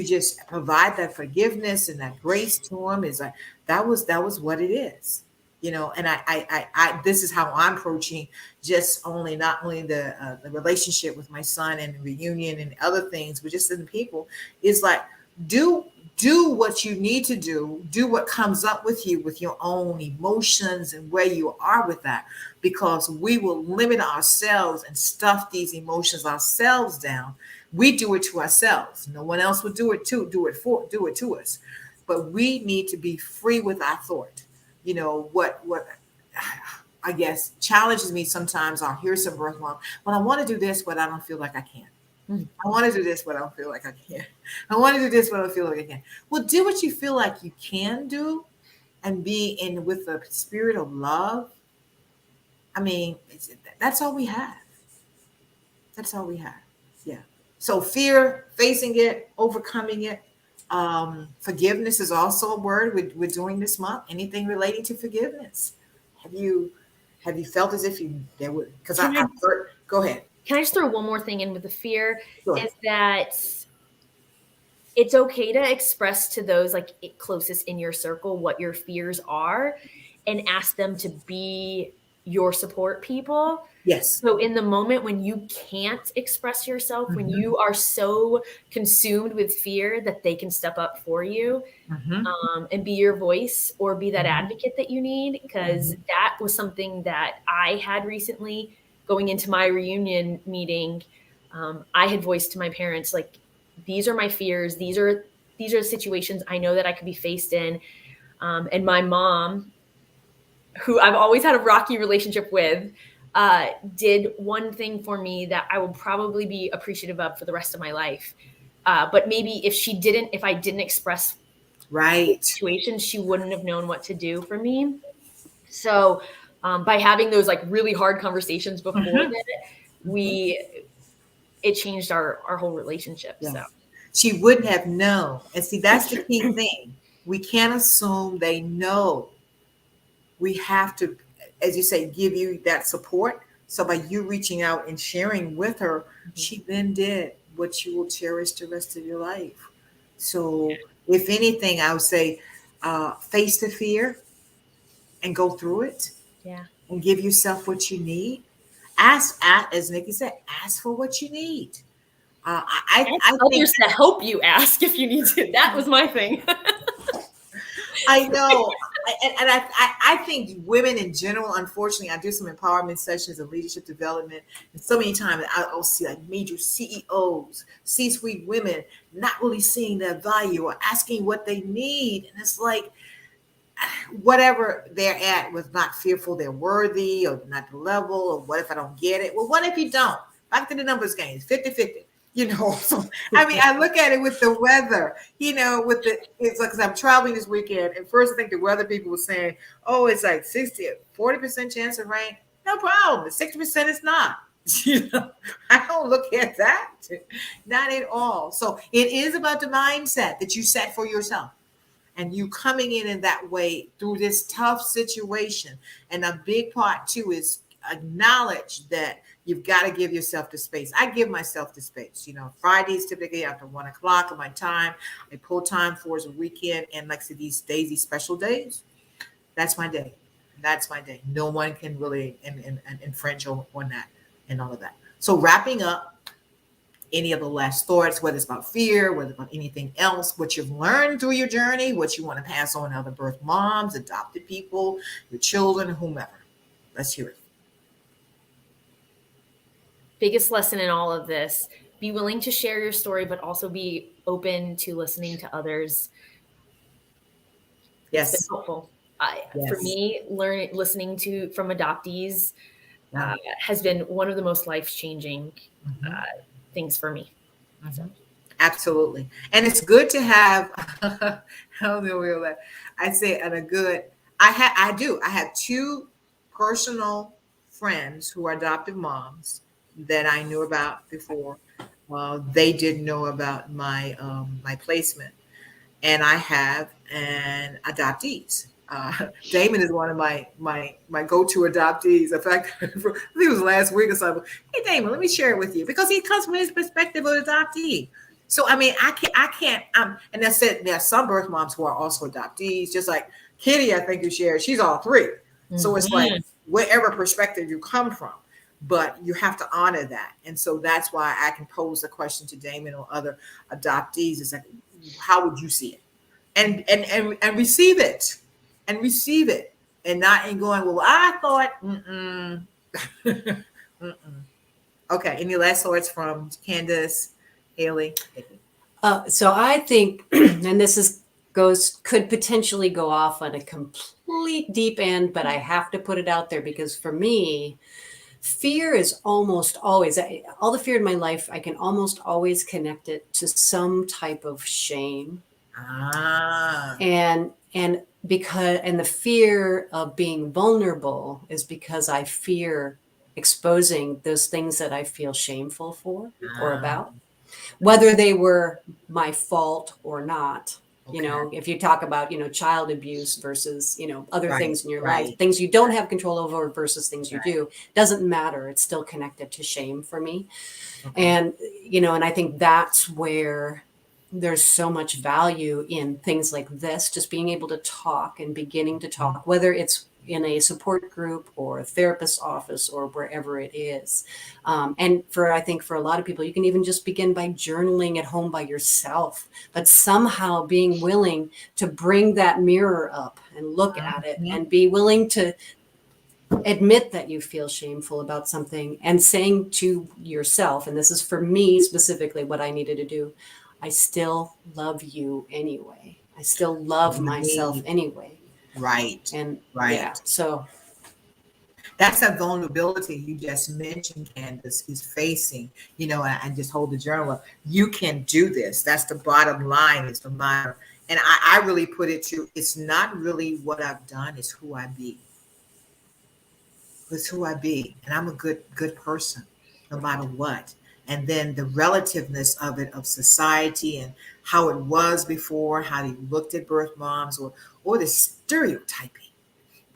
just provide that forgiveness and that grace to them. Is like that was what it is. And I this is how I'm approaching not only the relationship with my son and the reunion and other things, but just in the people is like, do do what you need to do what comes up with you with your own emotions and where you are with that, because we will limit ourselves and stuff these emotions ourselves down. We do it to ourselves. No one else will do it to us. But we need to be free with our thought. You know, what I guess challenges me sometimes, I'll hear some birth mom, well, I want to do this, but I don't feel like I can. I want to do this, but I don't feel like I can. I want to do this, but I don't feel like I can. Well, do what you feel like you can do and be in with the spirit of love. I mean, that's all we have. That's all we have. Yeah. So fear, facing it, overcoming it. Forgiveness is also a word we're doing this month. Anything relating to forgiveness. Have you felt as if there would, because I've heard, go ahead. Can I just throw one more thing in with the fear? Sure. Is that it's okay to express to those like closest in your circle what your fears are and ask them to be your support people. Yes. So in the moment when you can't express yourself, when you are so consumed with fear, that they can step up for you and be your voice or be that advocate that you need. Because that was something that I had recently going into my reunion meeting. I had voiced to my parents, like, these are my fears. These are the situations I know that I could be faced in. And my mom, who I've always had a rocky relationship with, did one thing for me that I will probably be appreciative of for the rest of my life. But maybe if I didn't express situations, she wouldn't have known what to do for me. So by having those like really hard conversations before that, it changed our whole relationship. Yeah. So she wouldn't have known. And see, that's the key thing. We can't assume they know. We have to, as you say, give you that support. So by you reaching out and sharing with her, she then did what you will cherish the rest of your life. So if anything, I would say face the fear and go through it. Yeah. And give yourself what you need. Ask, as Nikki said, ask for what you need. I others to help you ask if you need to. That was my thing. I know. And I think women in general, unfortunately, I do some empowerment sessions of leadership development. And so many times I'll see like major CEOs, C-suite women, not really seeing their value or asking what they need. And it's like, whatever they're at was not fearful they're worthy or not the level, or what if I don't get it? Well, what if you don't? Back to the numbers game, 50-50. You know, so I mean, I look at it with the weather, you know, it's like, because I'm traveling this weekend, and first I think the weather people were saying, oh, it's like 40% chance of rain. No problem. 60% is not. You know, I don't look at that. Not at all. So it is about the mindset that you set for yourself. And you coming in that way through this tough situation. And a big part too is acknowledge that you've got to give yourself the space. I give myself the space. You know, Fridays typically after 1 o'clock of my time, I pull time for a weekend. And like I said, these days, these special days, that's my day. That's my day. No one can really infringe on that and all of that. So wrapping up, any of the last thoughts, whether it's about fear, whether it's about anything else, what you've learned through your journey, what you want to pass on to other birth moms, adopted people, your children, whomever. Let's hear it. Biggest lesson in all of this, be willing to share your story, but also be open to listening to others. Yes. It's been helpful. For me, listening from adoptees has been one of the most life-changing things for me. So. Absolutely. And it's good to have, I say I have 2 personal friends who are adoptive moms that I knew about before. They didn't know about my placement. And I have an adoptees. Damon is one of my go-to adoptees. In fact, I think it was last week or something. Hey, Damon, let me share it with you, because he comes from his perspective of adoptee. So, I mean, I can't. And that's it. There are some birth moms who are also adoptees, just like Kitty, I think you shared. She's all 3. So it's like wherever perspective you come from, but you have to honor that. And so that's why I can pose a question to Damon or other adoptees. It's like, how would you see it? And receive it, and not in going, well, I thought, mm-mm. Okay. Any last words from Candace, Haley? So I think, and could potentially go off on a complete deep end, but I have to put it out there because for me, fear is almost always, all the fear in my life, I can almost always connect it to some type of shame. And the fear of being vulnerable is because I fear exposing those things that I feel shameful for or about, whether they were my fault or not. Okay. You know, if you talk about, child abuse versus, other things in your life, things you don't have control over versus things you do, doesn't matter. It's still connected to shame for me. Okay. And, and I think that's where there's so much value in things like this, just being able to talk and beginning to talk, whether it's in a support group or a therapist's office or wherever it is. And I think for a lot of people, you can even just begin by journaling at home by yourself, but somehow being willing to bring that mirror up and look at it and be willing to admit that you feel shameful about something and saying to yourself, and this is for me specifically what I needed to do, I still love you anyway. I still love myself anyway. Right. And yeah, so that's that vulnerability you just mentioned, Candace, is facing, and just hold the journal up. You can do this. That's the bottom line, is the matter. And I really put it to, it's not really what I've done, it's who I be. It's who I be. And I'm a good person, no matter what. And then the relativeness of it, of society and how it was before, how they looked at birth moms, or the stereotyping.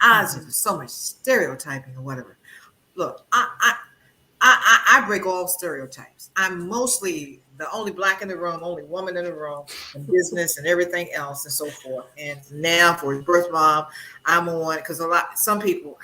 There's so much stereotyping or whatever. Look, I break all stereotypes. I'm mostly the only Black in the room, only woman in the room, in business and everything else and so forth. And now for birth mom, I'm on, because some people,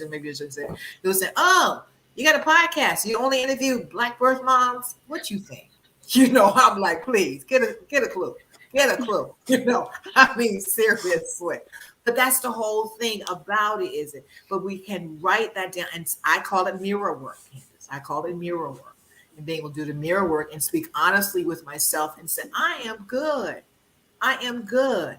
maybe I should say, they'll say, oh, you got a podcast, you only interview Black birth moms. What you think? I'm like, please get a clue. I mean, seriously. But that's the whole thing about it, is it? But we can write that down, and I call it mirror work, Candace. I call it mirror work, and being able to do the mirror work and speak honestly with myself and say, I am good. I'm good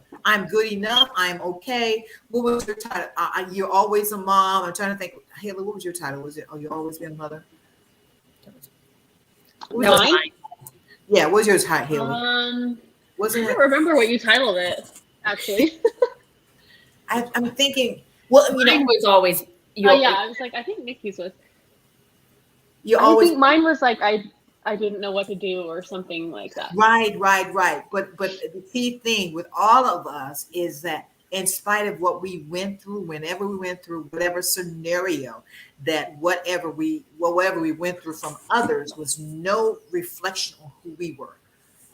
enough. I'm okay. What was your title? You're always a mom. I'm trying to think. Haley, what was your title? Was it, you always been a mother? Mine? Yeah, what was yours, Haley? I don't remember what you titled it, actually. I'm thinking, well, mine was always. I was like, I think Nikki's was. I think mine was like, I didn't know what to do or something like that. Right. But the key thing with all of us is that in spite of what we went through, whenever we went through whatever scenario, that whatever we went through from others was no reflection on who we were.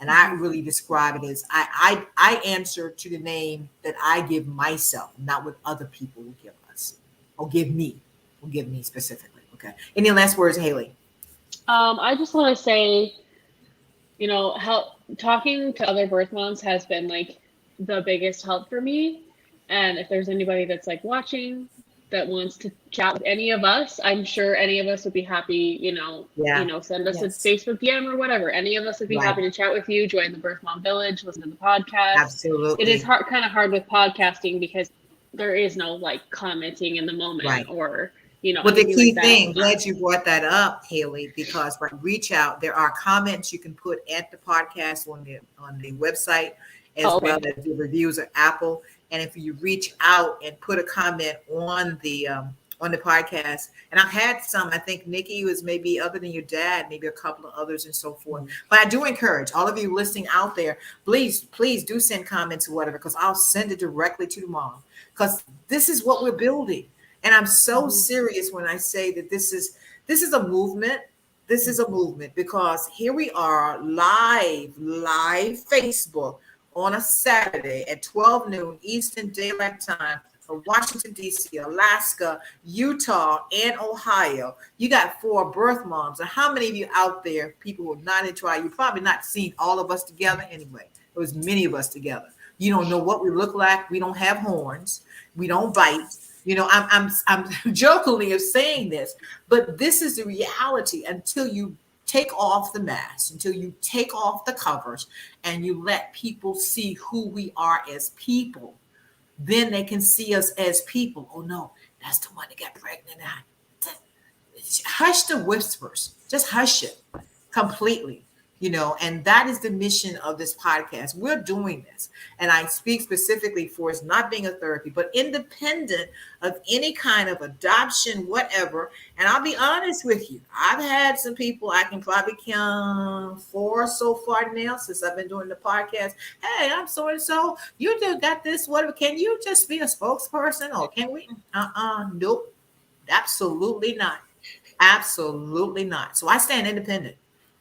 And I really describe it as I answer to the name that I give myself, not what other people will give us or give me specifically. Okay. Any last words, Haley? I just want to say, how talking to other birth moms has been like the biggest help for me. And if there's anybody that's like watching that wants to chat with any of us, I'm sure any of us would be happy, send us a Facebook DM or whatever. Any of us would be happy to chat with you, join the Birth Mom Village, listen to the podcast. Absolutely. It is kind of hard with podcasting because there is no like commenting in the moment or, But the key thing, glad you brought that up, Haley, because reach out. There are comments you can put at the podcast on the website, as well as the reviews of Apple. And if you reach out and put a comment on the podcast, and I've had some, I think Nikki was maybe, other than your dad, maybe a couple of others and so forth. But I do encourage all of you listening out there, please do send comments or whatever, because I'll send it directly to the mom, because this is what we're building. And I'm so serious when I say that this is a movement. This is a movement, because here we are live Facebook on a Saturday at 12 noon Eastern Daylight Time from Washington, D.C., Alaska, Utah, and Ohio. You got 4 birth moms. And how many of you out there, people who are not into you probably not seen all of us together anyway. It was many of us together. You don't know what we look like. We don't have horns. We don't bite. You know, I'm jokingly of saying this, but this is the reality until you take off the mask, until you take off the covers and you let people see who we are as people. Then they can see us as people. Oh no, that's the one that got pregnant. Hush the whispers. Just hush it completely. You know, and that is the mission of this podcast. We're doing this. And I speak specifically for it's not being a therapy, but independent of any kind of adoption, whatever. And I'll be honest with you. I've had some people, I can probably count 4 so far now since I've been doing the podcast. Hey, I'm so-and-so. You just got this, whatever. Can you just be a spokesperson? Or can we? Nope. Absolutely not. Absolutely not. So I stand independent.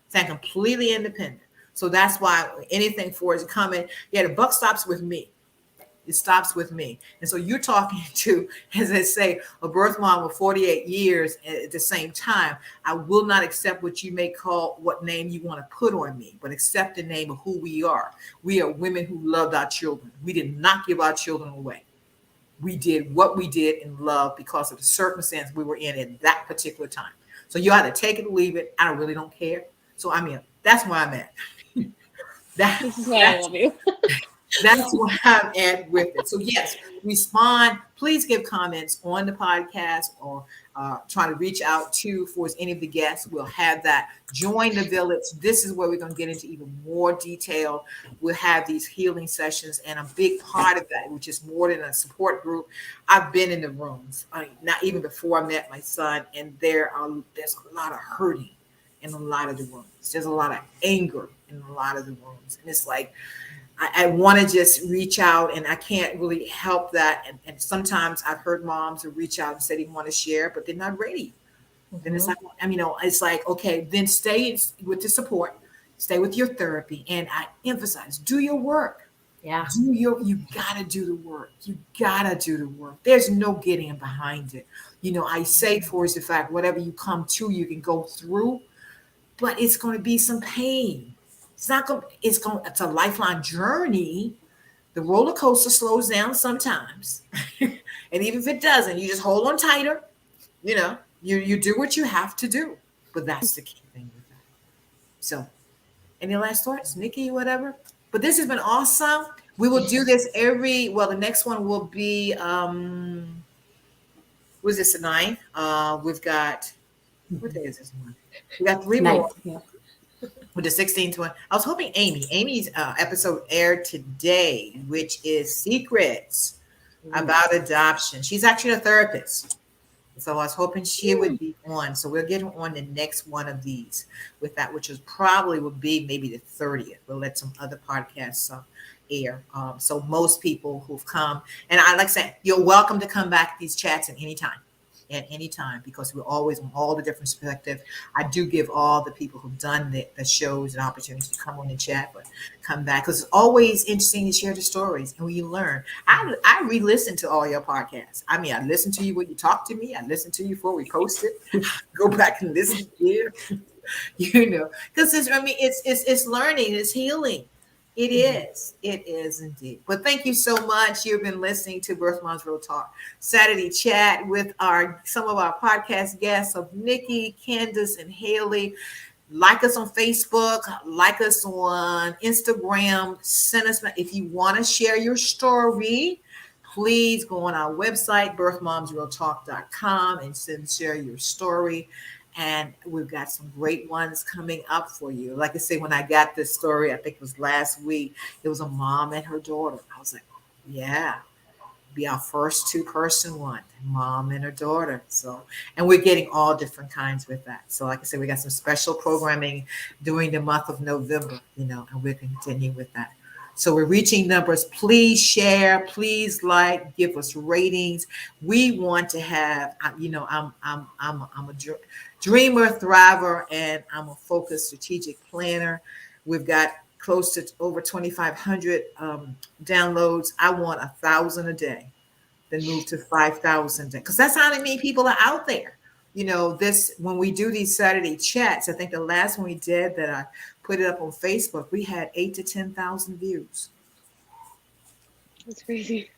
Stand completely independent. So that's why anything for is coming. Yeah, the buck stops with me. It stops with me. And so you're talking to, as I say, a birth mom with 48 years at the same time. I will not accept what you may call what name you want to put on me, but accept the name of who we are. We are women who loved our children. We did not give our children away. We did what we did in love because of the circumstance we were in at that particular time. So you either take it or leave it. I really don't care. So I mean, that's where I'm at. This is why I love you. That's where I'm at with it. So yes, respond. Please give comments on the podcast or try to reach out to for any of the guests. We'll have that. Join the village. This is where we're going to get into even more detail. We'll have these healing sessions, and a big part of that, which is more than a support group. I've been in the rooms, not even before I met my son, and there's a lot of hurting in a lot of the rooms. There's a lot of anger in a lot of the rooms. And it's like, I want to just reach out, and I can't really help that. And sometimes I've heard moms who reach out and say they want to share, but they're not ready. Mm-hmm. And it's like, it's like, okay, then stay with the support, stay with your therapy. And I emphasize, do your work. Yeah. You got to do the work. You got to do the work. There's no getting behind it. You know, I say for is the fact, whatever you come to, you can go through, but it's going to be some pain. It's a lifelong journey. The roller coaster slows down sometimes. And even if it doesn't, you just hold on tighter. You know, you do what you have to do. But that's the key thing with that. So any last thoughts, Nikki, whatever? But this has been awesome. We will do this the next one will be, was this the 9th? We've got, what day is this one? We got 3 more. Yeah. With the 16th one. I was hoping Amy's episode aired today, which is Secrets about Adoption. She's actually a therapist. So I was hoping she would be on. So we'll get her on the next one of these with that, which is probably would be maybe the 30th. We'll let some other podcasts air. So most people who've come, and I like to say, you're welcome to come back to these chats at any time, because we're always on all the different perspectives. I do give all the people who've done the shows an opportunity to come on the chat, but come back, because it's always interesting to share the stories and when you learn. I re-listen to all your podcasts. I mean, I listen to you when you talk to me. I listen to you before we post it. Go back and listen to you. You know, because it's learning, it's healing. It is indeed. But thank you so much. You've been listening to Birth Moms Real Talk Saturday chat with some of our podcast guests of Nikki, Candace, and Haley. Like us on Facebook, like us on Instagram. Send us, if you want to share your story, please go on our website, birthmomsrealtalk.com, and share your story. And we've got some great ones coming up for you. Like I say, when I got this story, I think it was last week, it was a mom and her daughter. I was like, yeah, be our first 2-person one, mom and her daughter. So, and we're getting all different kinds with that. So like I said, we got some special programming during the month of November, and we'll continue with that. So we're reaching numbers. Please share, please like, give us ratings. We want to have, I'm a dreamer, thriver, and I'm a focused strategic planner. We've got close to over 2,500 downloads. I want 1,000 a day, then move to 5,000, because that's how many people are out there. this, when we do these Saturday chats, I think the last one we did that I put it up on Facebook, we had 8,000 to 10,000 views. That's crazy.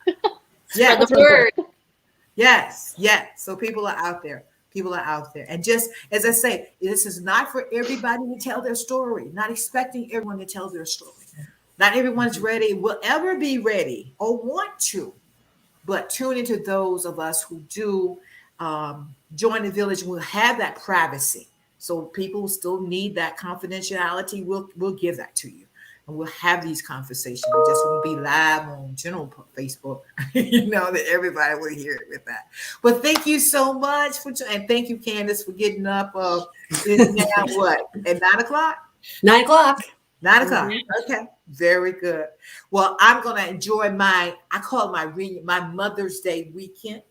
Yeah. Spread the word. Yes. So people are out there. And just as I say, this is not for everybody to tell their story, not expecting everyone to tell their story. Not everyone's ready, will ever be ready or want to, but tune into those of us who do join the village and will have that privacy. So people still need that confidentiality. We'll give that to you. And we'll have these conversations. We just won't be live on general Facebook, that everybody will hear it with that. But thank you so much and thank you, Candace, for getting up. It's now what, at 9 o'clock? 9 o'clock. 9 o'clock. Okay. Very good. Well, I'm going to enjoy I call it my Mother's Day weekend.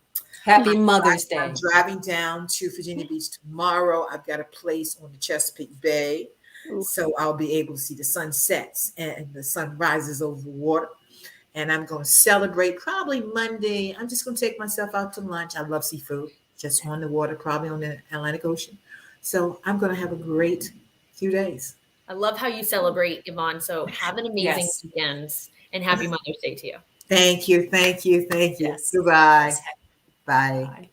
Happy Mother's Day. I'm driving down to Virginia Beach tomorrow. I've got a place on the Chesapeake Bay. So I'll be able to see the sunsets and the sun rises over the water. And I'm going to celebrate probably Monday. I'm just going to take myself out to lunch. I love seafood, just on the water, probably on the Atlantic Ocean. So I'm going to have a great few days. I love how you celebrate, Yvonne. So have an amazing weekend and happy Mother's Day to you. Thank you. Yes. Goodbye. Yes. Bye. Bye.